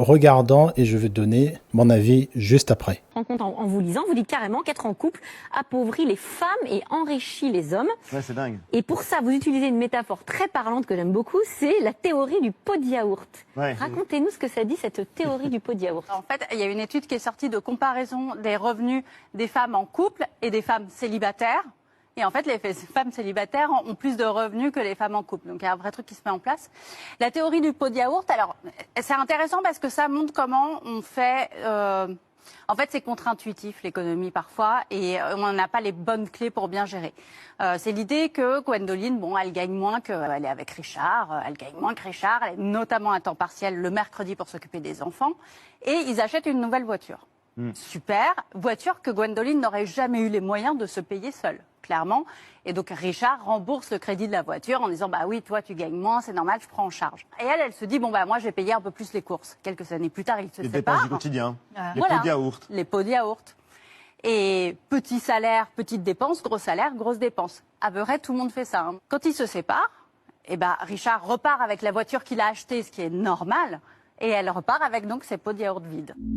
regardant et je vais donner mon avis juste après. Rencontre en vous lisant, vous dites carrément qu'être en couple appauvrit les femmes et enrichit les hommes. Ouais, c'est dingue. Et pour ça, vous utilisez une métaphore très parlante que j'aime beaucoup, c'est la théorie du pot de yaourt. Ouais. Racontez-nous ce que ça dit, cette théorie du pot de yaourt. En fait, il y a une étude qui est sortie de comparaison des revenus des femmes en couple et des femmes célibataires. Et en fait, les femmes célibataires ont plus de revenus que les femmes en couple. Donc, il y a un vrai truc qui se met en place. La théorie du pot de yaourt, alors, c'est intéressant parce que ça montre comment on fait... En fait, c'est contre-intuitif, l'économie, parfois, et on n'a pas les bonnes clés pour bien gérer. C'est l'idée que Gwendoline, bon, elle gagne moins qu'elle est avec Richard, elle gagne moins que Richard, elle est notamment à temps partiel le mercredi pour s'occuper des enfants, et ils achètent une nouvelle voiture. Super, voiture que Gwendoline n'aurait jamais eu les moyens de se payer seule, clairement. Et donc Richard rembourse le crédit de la voiture en disant bah oui, toi tu gagnes moins, c'est normal, je prends en charge. Et elle se dit bon bah moi je vais payer un peu plus les courses. Quelques années plus tard, ils se Les séparent. dépenses du quotidien. Les Voilà. pots de yaourt. Les pots de yaourt. Et petit salaire, petite dépense, gros salaire, grosse dépense. À peu près tout le monde fait ça. Hein. Quand ils se séparent, eh ben Richard repart avec la voiture qu'il a achetée, ce qui est normal, et elle repart avec donc ses pots de yaourt vides.